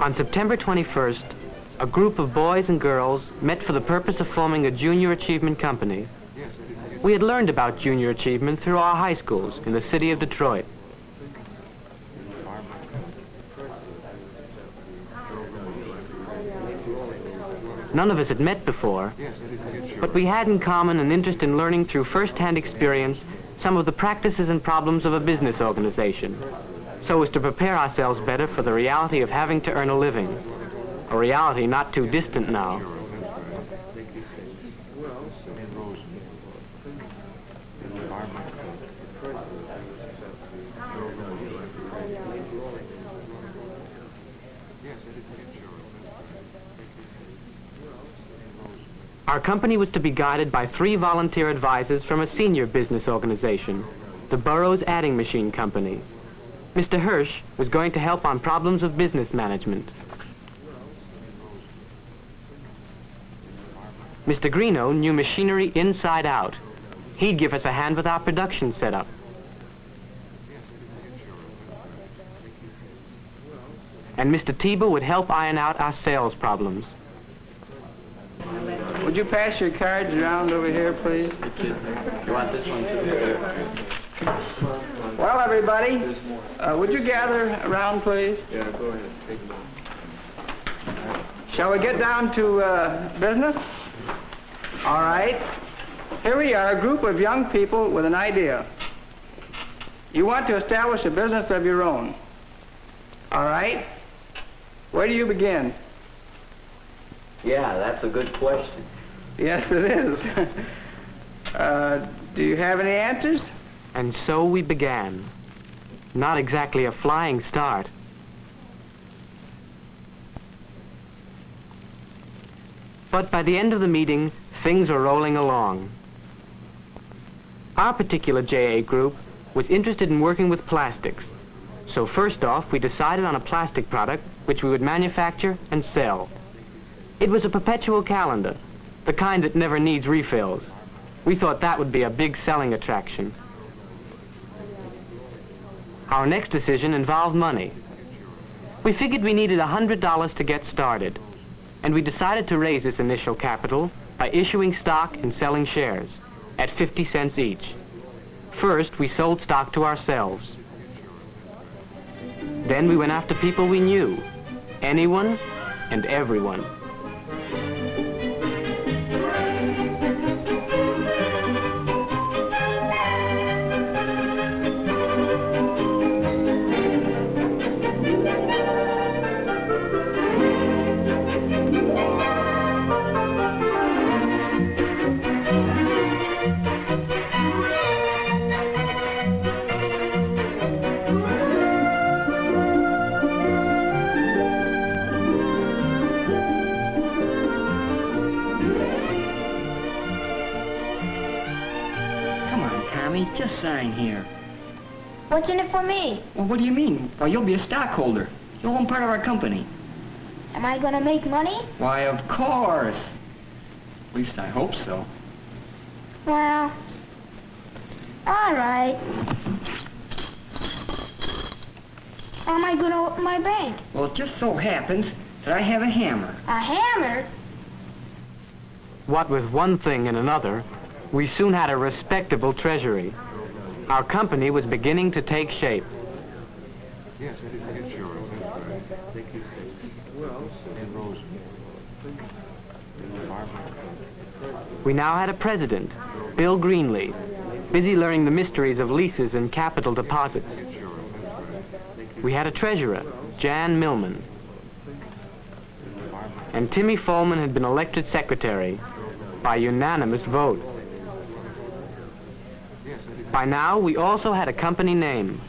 On September 21st, a group of boys and girls met for the purpose of forming a junior achievement company. We had learned about junior achievement through our high schools in the city of Detroit. None of us had met before, but we had in common an interest in learning through first-hand experience some of the practices and problems of a business organization, so as to prepare ourselves better for the reality of having to earn a living, a reality not too distant now. Our company was to be guided by 3 volunteer advisors from a senior business organization, the Burroughs Adding Machine Company. Mr. Hirsh was going to help on problems of business management. Mr. Greeno knew machinery inside out. He'd give us a hand with our production setup. And Mr. Teba would help iron out our sales problems. Would you pass your cards around over here, please? You want this one too? Well, everybody, would you gather around, please? Yeah, go ahead. Take them. Shall we get down to business? All right. Here we are, a group of young people with an idea. You want to establish a business of your own. All right. Where do you begin? Yeah, that's a good question. Yes, it is. Do you have any answers? And so we began. Not exactly a flying start. But by the end of the meeting, things were rolling along. Our particular JA group was interested in working with plastics. So first off, we decided on a plastic product which we would manufacture and sell. It was a perpetual calendar, the kind that never needs refills. We thought that would be a big selling attraction. Our next decision involved money. We figured we needed $100 to get started, and we decided to raise this initial capital by issuing stock and selling shares at 50 cents each. First, we sold stock to ourselves. Then we went after people we knew, anyone and everyone. Just sign here. What's in it for me? Well, what do you mean? Well, you'll be a stockholder. You'll own part of our company. Am I going to make money? Why, of course. At least I hope so. Well, all right. How am I going to open my bank? Well, it just so happens that I have a hammer. A hammer? What with one thing and another, we soon had a respectable treasury. Our company was beginning to take shape. Yes, it's yours. That's right. Thank you. Well, and Rose. We now had a president, Bill Greenlee, busy learning the mysteries of leases and capital deposits. We had a treasurer, Jan Millman. And Timmy Folman had been elected secretary by unanimous vote. By now, we also had a company name.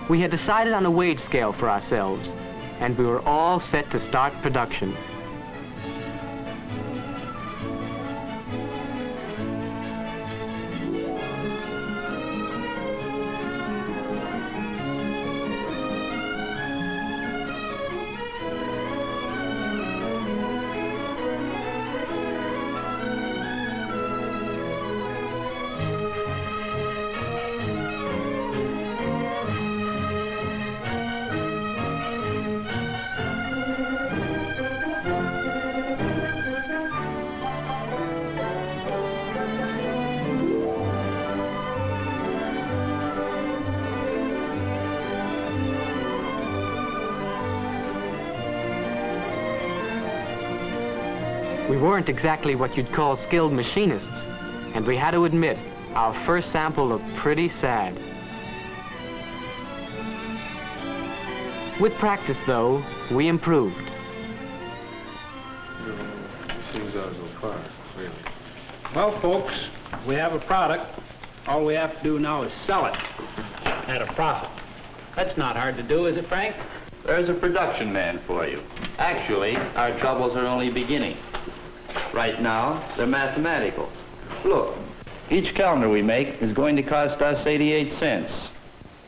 We had decided on a wage scale for ourselves, and we were all set to start production. We weren't exactly what you'd call skilled machinists, and we had to admit, our first sample looked pretty sad. With practice, though, we improved. Seems as though far, really. Well, folks, we have a product. All we have to do now is sell it at a profit. That's not hard to do, is it, Frank? There's a production man for you. Actually, our troubles are only beginning. Right now, they're mathematical. Look, each calendar we make is going to cost us 88 cents.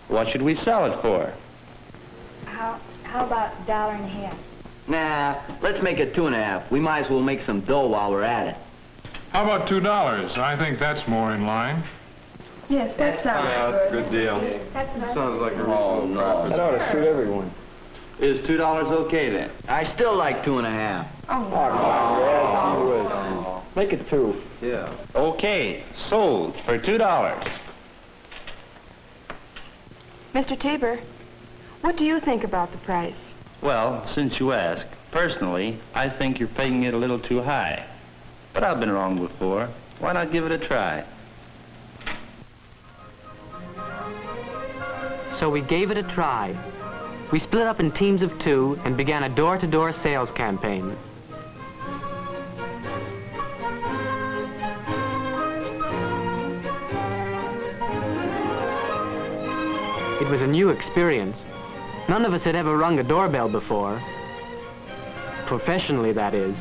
What should we sell it for? How about $1.50? Nah, let's make it 2.5. We might as well make some dough while we're at it. How about $2? I think that's more in line. Yes, that sounds Yeah, that's a good deal. That's nice. Sounds like a Oh, reasonable no. profit. That ought to suit everyone. Is $2 okay then? I still like 2.5. Make it 2. Yeah. Okay, sold for $2. Mr. Tabor, what do you think about the price? Well, since you ask, personally, I think you're pegging it a little too high. But I've been wrong before. Why not give it a try? So we gave it a try. We split up in teams of 2 and began a door-to-door sales campaign. It was a new experience. None of us had ever rung a doorbell before. Professionally, that is.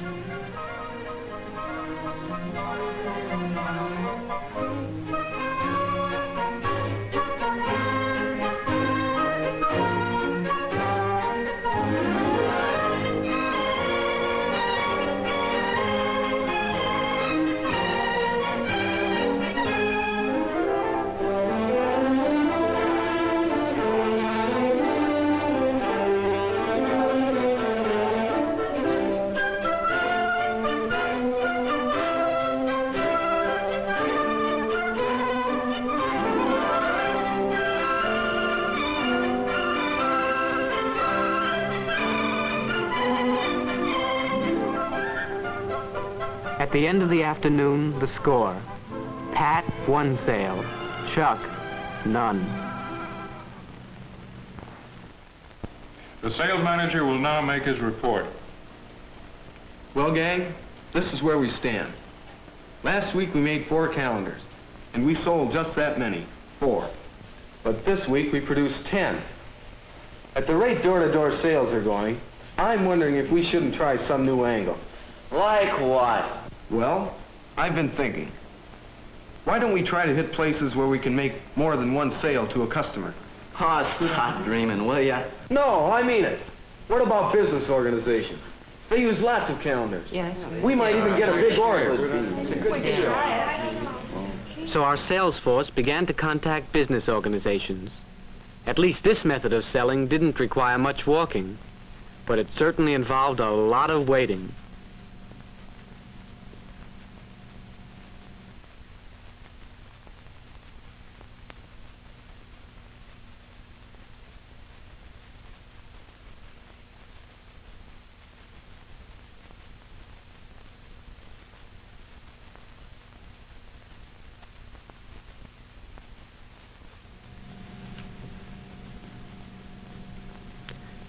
At the end of the afternoon, the score. Pat, 1 sale. Chuck, none. The sales manager will now make his report. Well, gang, this is where we stand. Last week we made 4 calendars, and we sold just that many, 4. But this week we produced 10. At the rate door-to-door sales are going, I'm wondering if we shouldn't try some new angle. Like what? Well, I've been thinking. Why don't we try to hit places where we can make more than 1 sale to a customer? Oh, stop dreaming, will ya? No, I mean it. What about business organizations? They use lots of calendars. Yes. We might even get a big order. So our sales force began to contact business organizations. At least this method of selling didn't require much walking, but it certainly involved a lot of waiting.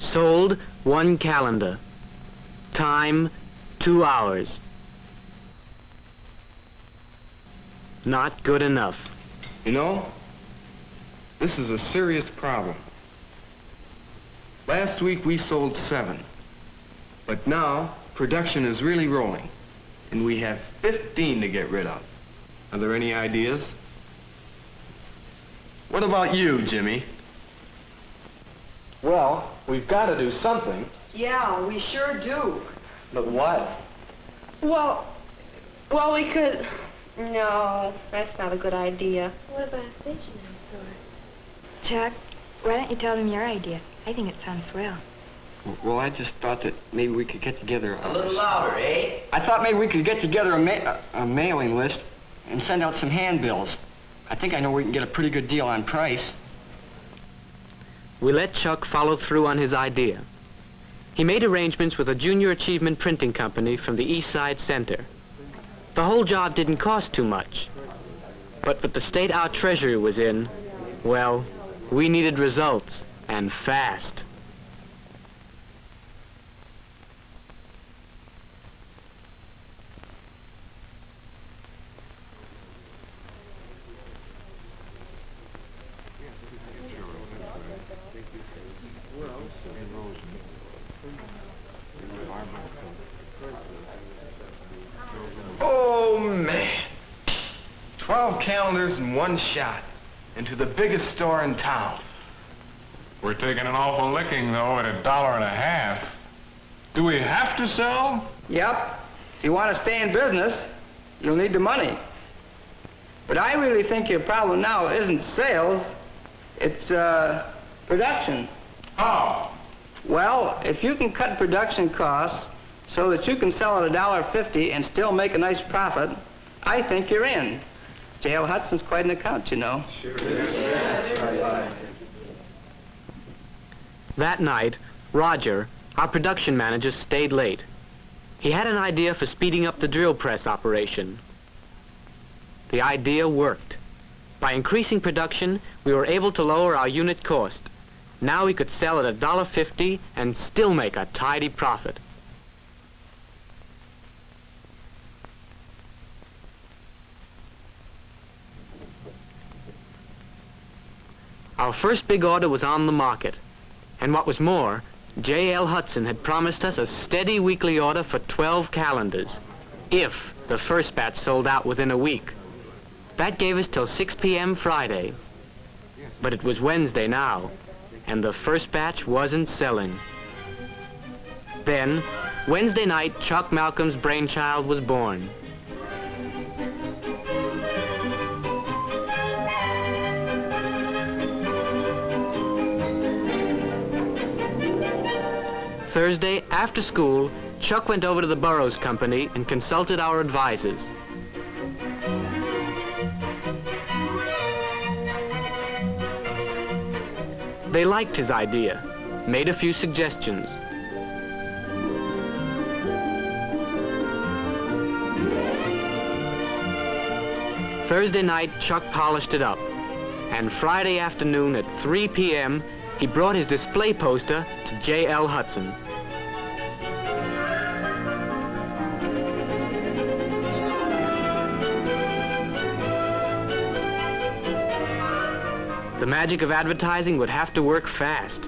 Sold 1 calendar. Time, 2 hours. Not good enough. You know, this is a serious problem. Last week we sold 7. But now production is really rolling, and we have 15 to get rid of. Are there any ideas? What about you, Jimmy? Well, we've got to do something. Yeah, we sure do. But what? Well, we could... No, that's not a good idea. What about a stationery store? Chuck, why don't you tell them your idea? I think it sounds swell. Well, I just thought that maybe we could get together... A little louder, eh? I thought maybe we could get together a mailing list and send out some handbills. I think I know we can get a pretty good deal on price. We let Chuck follow through on his idea. He made arrangements with a junior achievement printing company from the East Side Center. The whole job didn't cost too much. But with the state our treasury was in, well, we needed results, and fast. Oh, man. 12 calendars in one shot, into the biggest store in town. We're taking an awful licking, though, at $1.50. Do we have to sell? Yep. If you want to stay in business, you'll need the money. But I really think your problem now isn't sales, it's production. How? Well, if you can cut production costs so that you can sell at $1.50 and still make a nice profit, I think you're in. J.L. Hudson's quite an account, you know. Sure is. That night, Roger, our production manager, stayed late. He had an idea for speeding up the drill press operation. The idea worked. By increasing production, we were able to lower our unit cost. Now we could sell at $1.50 and still make a tidy profit. Our first big order was on the market. And what was more, J.L. Hudson had promised us a steady weekly order for 12 calendars, if the first batch sold out within a week. That gave us till 6 p.m. Friday. But it was Wednesday now, and the first batch wasn't selling. Then, Wednesday night, Chuck Malcolm's brainchild was born. Thursday, after school, Chuck went over to the Burroughs Company and consulted our advisors. They liked his idea, made a few suggestions. Thursday night, Chuck polished it up, and Friday afternoon at 3 p.m., he brought his display poster to J.L. Hudson. The magic of advertising would have to work fast.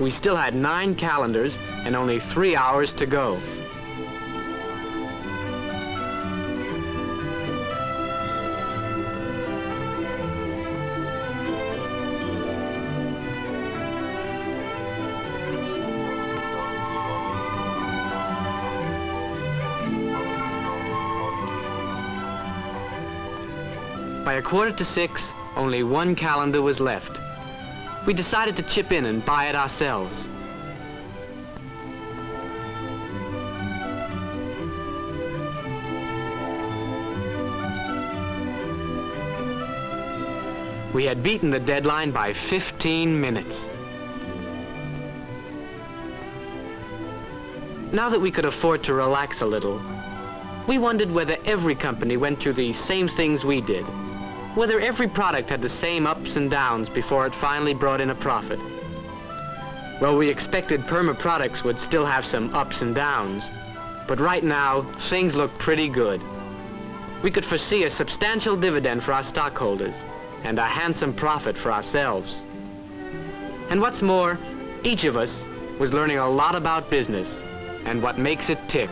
We still had 9 calendars and only 3 hours to go. By 5:45, only 1 calendar was left. We decided to chip in and buy it ourselves. We had beaten the deadline by 15 minutes. Now that we could afford to relax a little, we wondered whether every company went through the same things we did. Whether every product had the same ups and downs before it finally brought in a profit. Well, we expected Perma Products would still have some ups and downs, but right now, things look pretty good. We could foresee a substantial dividend for our stockholders and a handsome profit for ourselves. And what's more, each of us was learning a lot about business and what makes it tick.